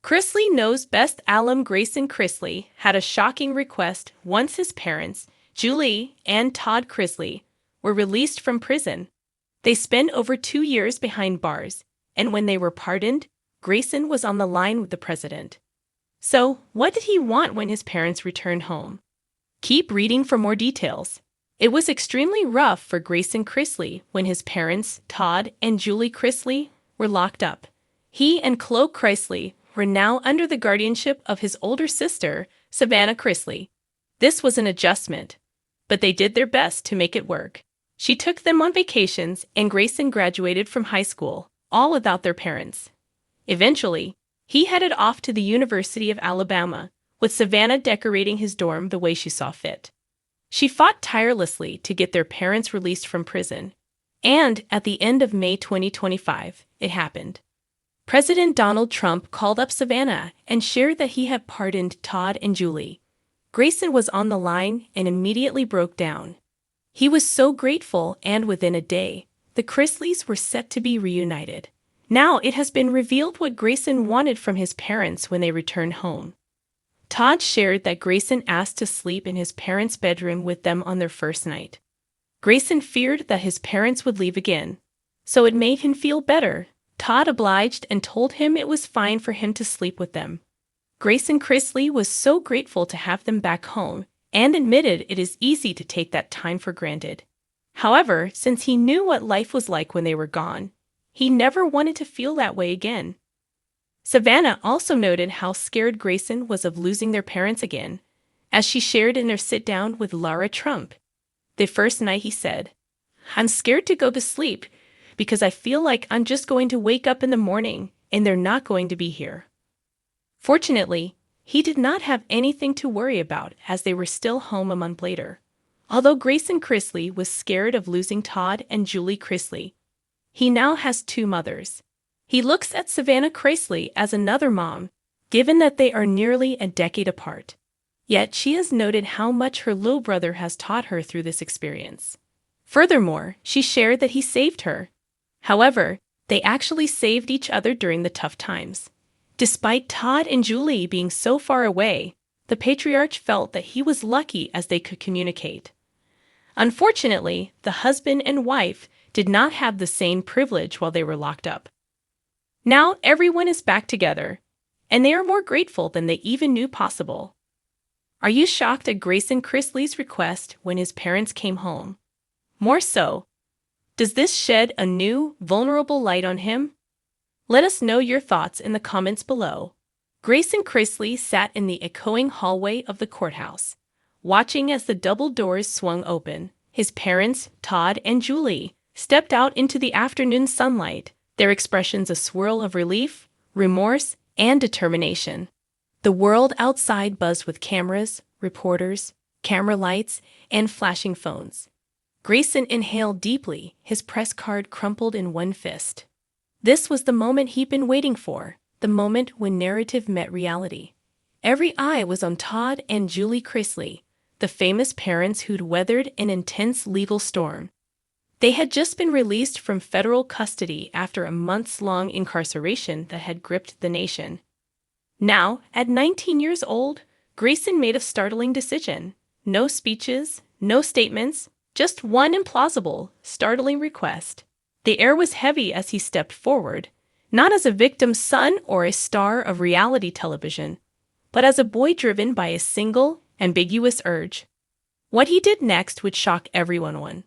Chrisley Knows best alum Rayson Chrisley had a shocking request once his parents, Julie and Todd Chrisley, were released from prison. They spent over 2 years behind bars, and when they were pardoned, Rayson was on the line with the president. So, what did he want when his parents returned home? Keep reading for more details. It was extremely rough for Rayson Chrisley when his parents, Todd and Julie Chrisley, were locked up. He and Chloe Chrisley were now under the guardianship of his older sister, Savannah Chrisley. This was an adjustment, but they did their best to make it work. She took them on vacations, and Rayson graduated from high school, all without their parents. Eventually, he headed off to the University of Alabama, with Savannah decorating his dorm the way she saw fit. She fought tirelessly to get their parents released from prison, and at the end of May 2025, it happened. President Donald Trump called up Savannah and shared that he had pardoned Todd and Julie. Rayson was on the line and immediately broke down. He was so grateful, and within a day, the Chrisleys were set to be reunited. Now it has been revealed what Rayson wanted from his parents when they returned home. Todd shared that Rayson asked to sleep in his parents' bedroom with them on their first night. Rayson feared that his parents would leave again, so it made him feel better. Todd obliged and told him it was fine for him to sleep with them. Rayson Chrisley was so grateful to have them back home and admitted it is easy to take that time for granted. However, since he knew what life was like when they were gone, he never wanted to feel that way again. Savannah also noted how scared Rayson was of losing their parents again, as she shared in their sit-down with Lara Trump. The first night he said, "I'm scared to go to sleep because I feel like I'm just going to wake up in the morning and they're not going to be here." Fortunately, he did not have anything to worry about as they were still home a month later. Although Rayson Chrisley was scared of losing Todd and Julie Chrisley, he now has 2 mothers. He looks at Savannah Chrisley as another mom, given that they are nearly a decade apart. Yet she has noted how much her little brother has taught her through this experience. Furthermore, she shared that he saved her. However, they actually saved each other during the tough times. Despite Todd and Julie being so far away, the patriarch felt that he was lucky as they could communicate. Unfortunately, the husband and wife did not have the same privilege while they were locked up. Now everyone is back together, and they are more grateful than they even knew possible. Are you shocked at Rayson Chrisley's request when his parents came home? More so, does this shed a new, vulnerable light on him? Let us know your thoughts in the comments below. Rayson Chrisley sat in the echoing hallway of the courthouse, watching as the double doors swung open. His parents, Todd and Julie, stepped out into the afternoon sunlight, their expressions a swirl of relief, remorse, and determination. The world outside buzzed with cameras, reporters, camera lights, and flashing phones. Rayson inhaled deeply, his press card crumpled in one fist. This was the moment he'd been waiting for, the moment when narrative met reality. Every eye was on Todd and Julie Chrisley, the famous parents who'd weathered an intense legal storm. They had just been released from federal custody after a months-long incarceration that had gripped the nation. Now, at 19 years old, Rayson made a startling decision. No speeches, no statements, just one implausible, startling request. The air was heavy as he stepped forward, not as a victim's son or a star of reality television, but as a boy driven by a single, ambiguous urge. What he did next would shock everyone.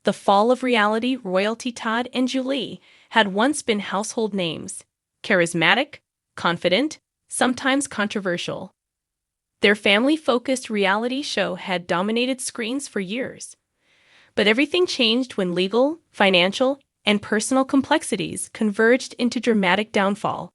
The fall of reality royalty. Todd and Julie had once been household names, charismatic, confident, sometimes controversial. Their family-focused reality show had dominated screens for years. But everything changed when legal, financial, and personal complexities converged into dramatic downfall.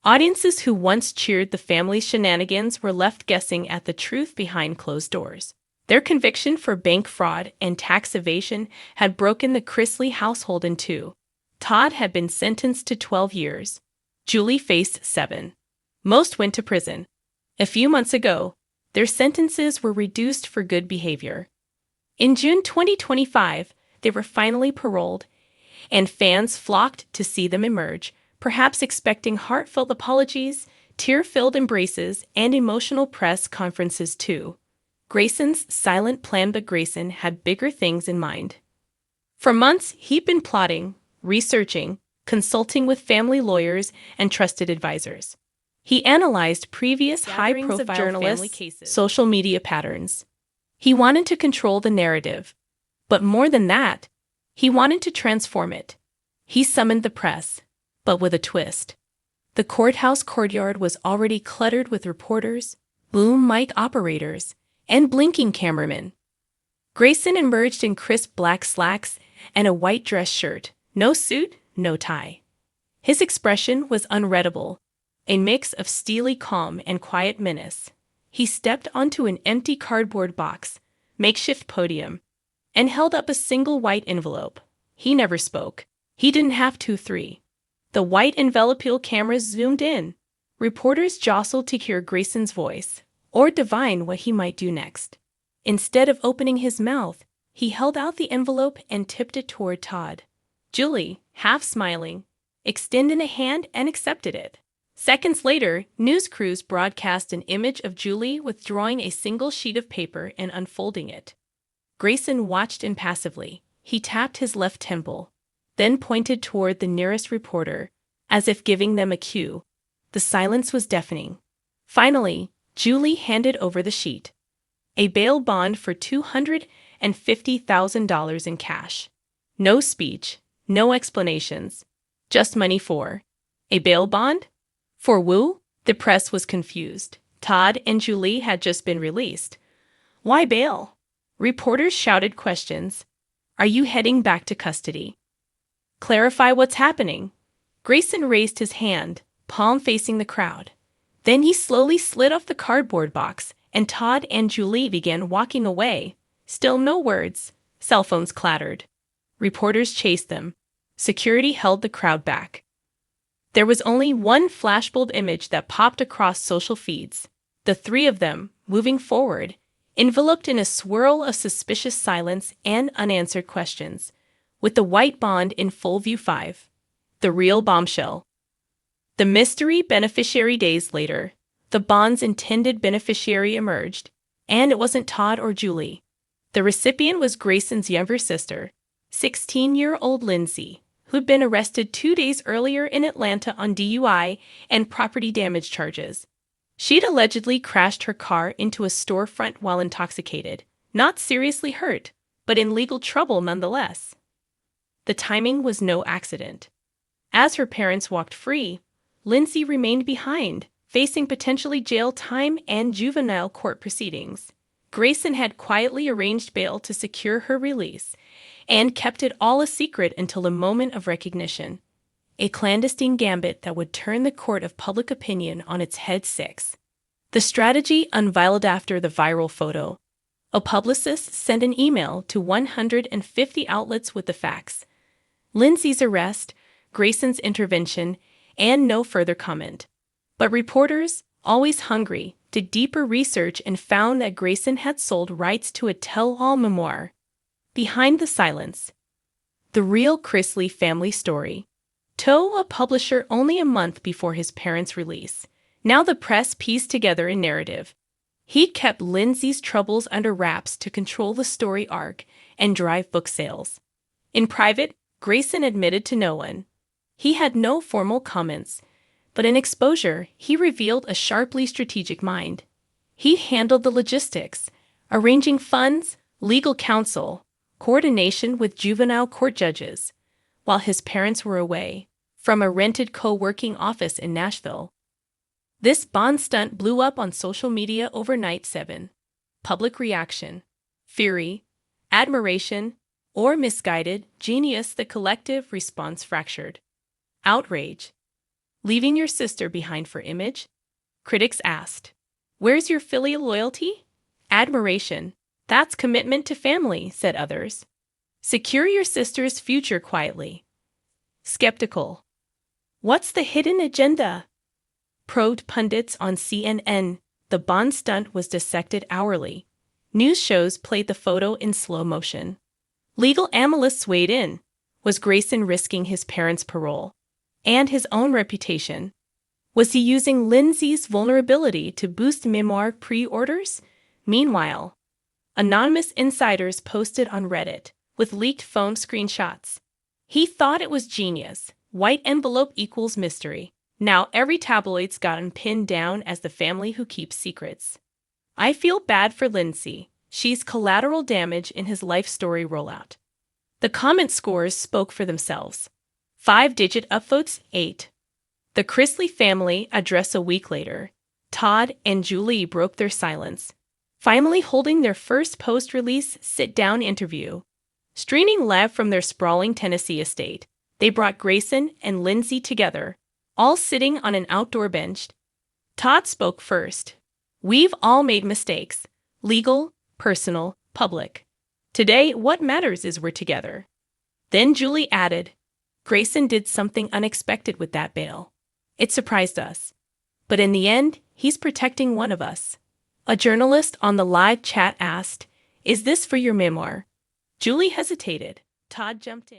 Audiences who once cheered the family's shenanigans were left guessing at the truth behind closed doors. Their conviction for bank fraud and tax evasion had broken the Chrisley household in two. Todd had been sentenced to 12 years. Julie faced 7. Most went to prison. A few months ago, their sentences were reduced for good behavior. In June 2025, they were finally paroled, and fans flocked to see them emerge, perhaps expecting heartfelt apologies, tear-filled embraces, and emotional press conferences too. Grayson's silent plan, but Grayson had bigger things in mind. For months, he'd been plotting, researching, consulting with family lawyers and trusted advisors. He analyzed previous high-profile family cases, social media patterns. He wanted to control the narrative. But more than that, he wanted to transform it. He summoned the press, but with a twist. The courthouse courtyard was already cluttered with reporters, boom mic operators, and blinking cameramen. Grayson emerged in crisp black slacks and a white dress shirt, no suit, no tie. His expression was unreadable, a mix of steely calm and quiet menace. He stepped onto an empty cardboard box, makeshift podium, and held up a single white envelope. He never spoke. He didn't have to. The white envelope cameras zoomed in. Reporters jostled to hear Grayson's voice, or divine what he might do next. Instead of opening his mouth, he held out the envelope and tipped it toward Todd. Julie, half smiling, extended a hand and accepted it. Seconds later, news crews broadcast an image of Julie withdrawing a single sheet of paper and unfolding it. Grayson watched impassively. He tapped his left temple, then pointed toward the nearest reporter, as if giving them a cue. The silence was deafening. Finally, Julie handed over the sheet. A bail bond for $250,000 in cash. No speech, no explanations, just money for a bail bond? For Wu? The press was confused. Todd and Julie had just been released. Why bail? Reporters shouted questions. Are you heading back to custody? Clarify what's happening. Grayson raised his hand, palm facing the crowd. Then he slowly slid off the cardboard box, and Todd and Julie began walking away. Still no words. Cell phones clattered. Reporters chased them. Security held the crowd back. There was only one flashbulb image that popped across social feeds. The three of them, moving forward, enveloped in a swirl of suspicious silence and unanswered questions, with the white bond in full view. 5. The real bombshell. The mystery beneficiary. Days later, the bond's intended beneficiary emerged, and it wasn't Todd or Julie. The recipient was Grayson's younger sister, 16-year-old Lindsay, who'd been arrested 2 days earlier in Atlanta on DUI and property damage charges. She'd allegedly crashed her car into a storefront while intoxicated, not seriously hurt, but in legal trouble nonetheless. The timing was no accident. As her parents walked free, Lindsay remained behind, facing potentially jail time and juvenile court proceedings. Grayson had quietly arranged bail to secure her release, and kept it all a secret until the moment of recognition. A clandestine gambit that would turn the court of public opinion on its head. 6. The strategy unveiled after the viral photo. A publicist sent an email to 150 outlets with the facts. Lindsay's arrest, Grayson's intervention, and no further comment. But reporters, always hungry, did deeper research and found that Grayson had sold rights to a tell-all memoir. Behind the silence. The real Chrisley family story. A publisher only a month before his parents' release. Now the press pieced together a narrative. He'd kept Lindsay's troubles under wraps to control the story arc and drive book sales. In private, Grayson admitted to no one. He had no formal comments, but in exposure, he revealed a sharply strategic mind. He handled the logistics, arranging funds, legal counsel, coordination with juvenile court judges, while his parents were away, from a rented co-working office in Nashville. This bond stunt blew up on social media overnight. 7. Public reaction. Fury, admiration, or misguided genius. The collective response fractured. Outrage. Leaving your sister behind for image? Critics asked. Where's your filial loyalty? Admiration. That's commitment to family, said others. Secure your sister's future quietly. Skeptical. What's the hidden agenda? Probed pundits on CNN. The bond stunt was dissected hourly. News shows played the photo in slow motion. Legal analysts weighed in. Was Grayson risking his parents' parole and his own reputation? Was he using Lindsay's vulnerability to boost memoir pre-orders? Meanwhile, anonymous insiders posted on Reddit with leaked phone screenshots. He thought it was genius. White envelope equals mystery. Now every tabloid's gotten pinned down as the family who keeps secrets. I feel bad for Lindsay. She's collateral damage in his life story rollout. The comment scores spoke for themselves. 5-digit upvotes 8. The Chrisley family address a week later. Todd and Julie broke their silence, finally holding their first post-release sit-down interview. Streaming live from their sprawling Tennessee estate, they brought Rayson and Lindsay together, all sitting on an outdoor bench. Todd spoke first. We've all made mistakes. Legal, personal, public. Today, what matters is we're together. Then Julie added, Rayson did something unexpected with that bail. It surprised us. But in the end, he's protecting one of us. A journalist on the live chat asked, Is this for your memoir? Julie hesitated. Todd jumped in.